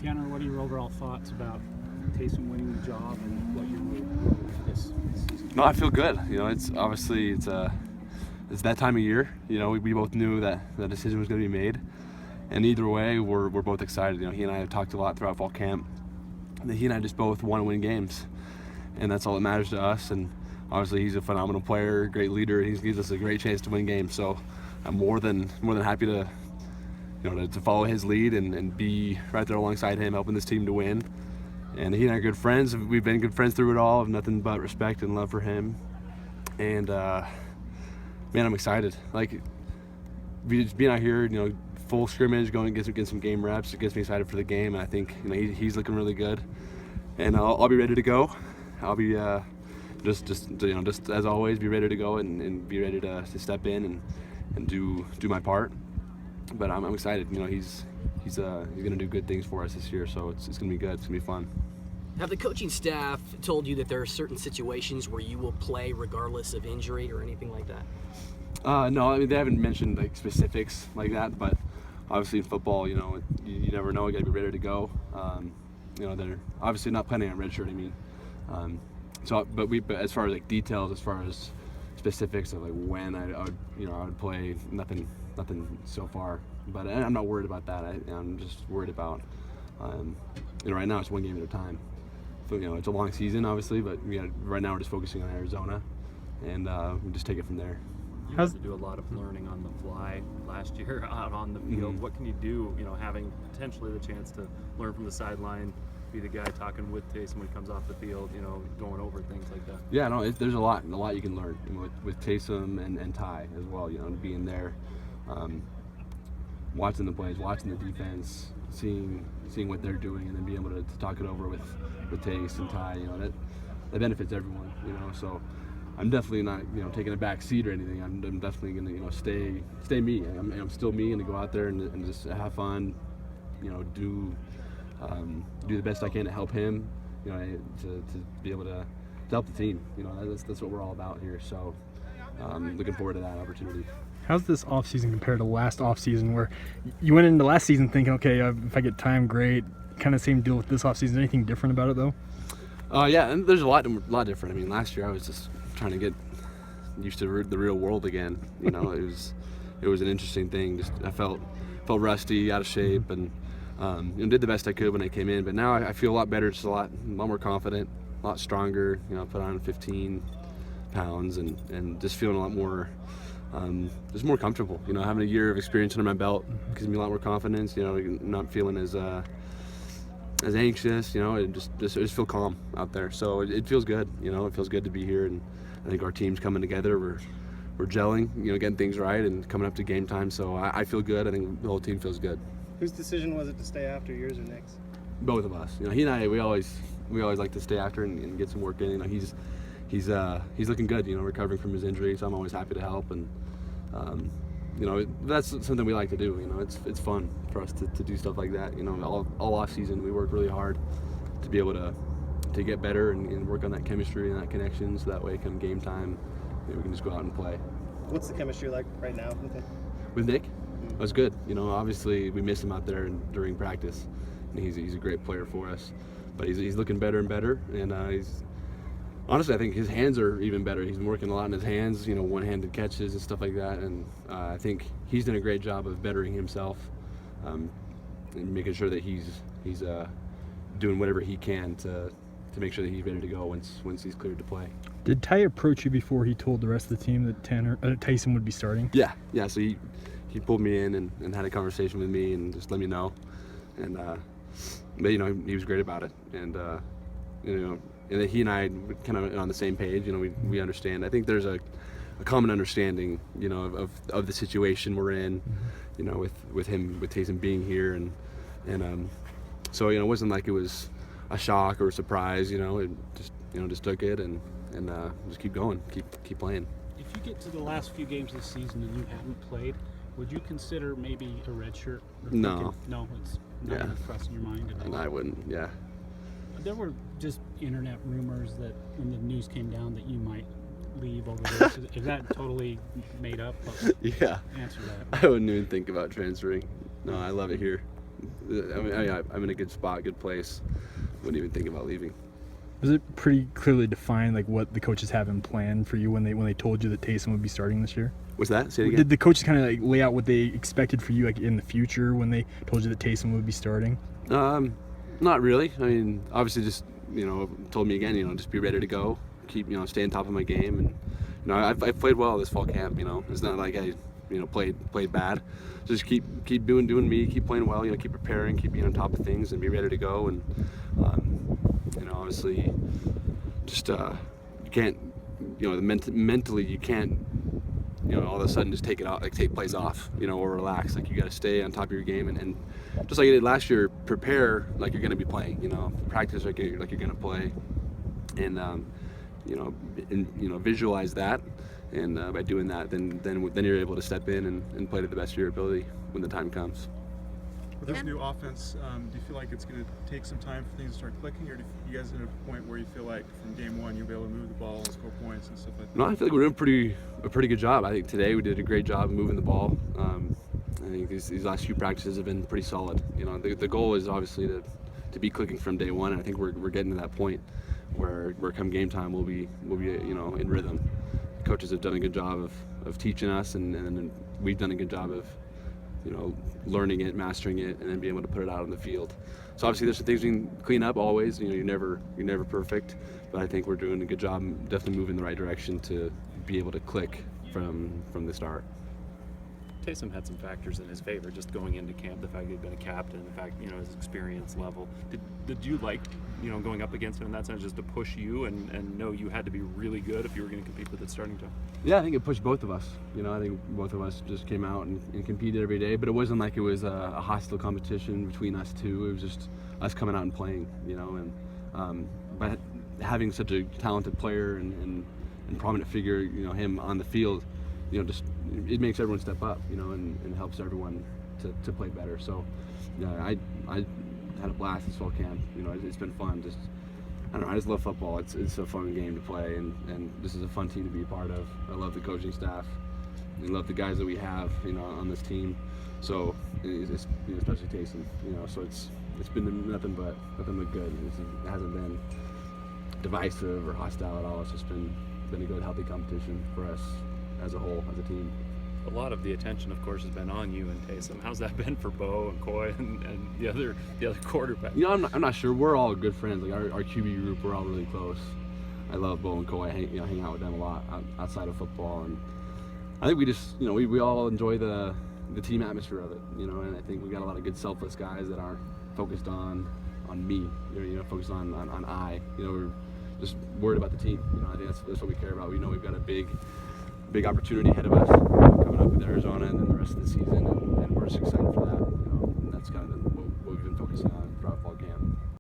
Tanner, what are your overall thoughts about Taysom winning the job and what you're this season? No, I feel good. It's obviously it's that time of year. We both knew that the decision was going to be made, and either way, we're both excited. He and I have talked a lot throughout fall camp. That he and I just both want to win games, and that's all that matters to us. And obviously, he's a phenomenal player, great leader, and he gives us a great chance to win games. So I'm more than happy to follow his lead and be right there alongside him, helping this team to win. And he and I are good friends. We've been good friends through it all. I have nothing but respect and love for him. And man, I'm excited. Like, being out here, full scrimmage, going to get some game reps. It gets me excited for the game. And I think he's looking really good. And I'll be ready to go. I'll be just as always, be ready to go and be ready to step in and do my part. But I'm excited. He's going to do good things for us this year, so it's going to be good. It's going to be fun. Have the coaching staff told you that there are certain situations where you will play regardless of injury or anything like that? No, they haven't mentioned specifics like that, but obviously in football, you never know. You got to be ready to go. They're obviously not planning on redshirting me. But as far as details, as far as specifics of when I would play, nothing so far. But I'm not worried about that. I'm just worried about right now it's one game at a time. So it's a long season, obviously, but right now we're just focusing on Arizona, and we'll just take it from there. You had to do a lot of learning on the fly last year out on the field. What can you do, having potentially the chance to learn from the sideline, be the guy talking with Taysom when he comes off the field, going over things like that? Yeah, no, there's a lot you can learn with Taysom and Ty as well, being there, watching the plays, watching the defense, seeing what they're doing, and then being able to talk it over with Tace and Ty, that benefits everyone, so I'm definitely not, taking a back seat or anything. I'm definitely going to, stay me. I'm still me, and to go out there and just have fun, do the best I can to help him, to be able to help the team. That's what we're all about here. So looking forward to that opportunity. How's this offseason compared to last offseason, where you went into last season thinking, okay, if I get time, great. Kind of same deal with this offseason. Anything different about it, though? Yeah, and there's a lot different. I mean, last year I was just trying to get used to the real world again. It was an interesting thing. Just I felt rusty, out of shape, and did the best I could when I came in. But now I feel a lot better, just a lot more confident, a lot stronger. Put on 15 pounds and just feeling a lot more. Just more comfortable, having a year of experience under my belt gives me a lot more confidence, not feeling as anxious, and just feel calm out there. So it feels good, it feels good to be here, and I think our team's coming together. We're gelling, getting things right and coming up to game time. So I feel good. I think the whole team feels good. Whose decision was it to stay after, yours or Nick's? Both of us. He and I, we always like to stay after and get some work in. He's looking good, recovering from his injury, so I'm always happy to help. And that's something we like to do. It's fun for us to do stuff like that. All off season we work really hard to be able to get better and work on that chemistry and that connection. So that way, come game time, we can just go out and play. What's the chemistry like right now with him? With Nick, it was good. Obviously we miss him out there during practice, and he's a great player for us. But he's looking better and better, and honestly, I think his hands are even better. He's been working a lot in his hands, one-handed catches and stuff like that. And I think he's done a great job of bettering himself and making sure that he's doing whatever he can to make sure that he's ready to go once he's cleared to play. Did Ty approach you before he told the rest of the team that Taysom would be starting? Yeah. So he pulled me in and had a conversation with me and just let me know. And but he was great about it. And and he and I kind of on the same page. We understand. I think there's a common understanding, of the situation we're in, with Taysom being here, and so it wasn't like it was a shock or a surprise. It just took it and just keep going, keep playing. If you get to the last few games of the season and you haven't played, would you consider maybe a red shirt? No. No, it's not even crossing your mind at all. I wouldn't. Yeah. There were just internet rumors that when the news came down that you might leave over there. Is that totally made up? Yeah. Answer that. I wouldn't even think about transferring. No, I love it here. I'm in a good spot, good place. Wouldn't even think about leaving. Was it pretty clearly defined, like what the coaches have in plan for you when they told you that Taysom would be starting this year? What's that? Say it again. Did the coaches kind of like lay out what they expected for you, like in the future when they told you that Taysom would be starting? Not really. I mean, obviously, just told me again, just be ready to go, keep stay on top of my game, and I've played well this fall camp. It's not like I played bad. Just keep doing me, keep playing well, keep preparing, keep being on top of things, and be ready to go. And obviously, just you can't, mentally you can't, all of a sudden just take plays off, or relax. Like you got to stay on top of your game, and just like I did last year, prepare like you're going to be playing. Practice like you're going to play, and visualize that. And by doing that, then you're able to step in and play to the best of your ability when the time comes. With this new offense, do you feel like it's going to take some time for things to start clicking, or do you guys at a point where you feel like from game one you'll be able to move the ball and score points and stuff like that? No, I feel like we're doing a pretty good job. I think today we did a great job moving the ball. I think these last few practices have been pretty solid. The goal is obviously to be clicking from day one, and I think we're getting to that point where come game time we'll be in rhythm. Coaches have done a good job of teaching us, and we've done a good job of learning it, mastering it, and then being able to put it out on the field. So obviously there's some things we can clean up always. You're never perfect, but I think we're doing a good job, definitely moving in the right direction to be able to click from the start. Taysom had some factors in his favor just going into camp, the fact he'd been a captain, the fact, his experience level. Did you like, going up against him in that sense, just to push you and know you had to be really good if you were going to compete with the starting time? Yeah, I think it pushed both of us. I think both of us just came out and competed every day, but it wasn't like it was a hostile competition between us two. It was just us coming out and playing, but having such a talented player and prominent figure, him on the field, just it makes everyone step up, and helps everyone to play better. So, yeah, I had a blast this fall camp. It's been fun. I just love football. It's a fun game to play, and this is a fun team to be a part of. I love the coaching staff. I love the guys that we have, on this team. So, it's especially Taysom. So it's been nothing but good. It hasn't been divisive or hostile at all. It's just been a good, healthy competition for us as a whole, as a team. A lot of the attention, of course, has been on you and Taysom. How's that been for Bo and Coy and the other quarterback? I'm not sure. We're all good friends. Like our QB group, we're all really close. I love Bo and Coy. I hang out with them a lot outside of football, and I think we just we all enjoy the team atmosphere of it. And I think we got a lot of good selfless guys that aren't focused on me. Focused on I. We're just worried about the team. I think that's what we care about. We know we've got a big opportunity ahead of us coming up with Arizona and then the rest of the season.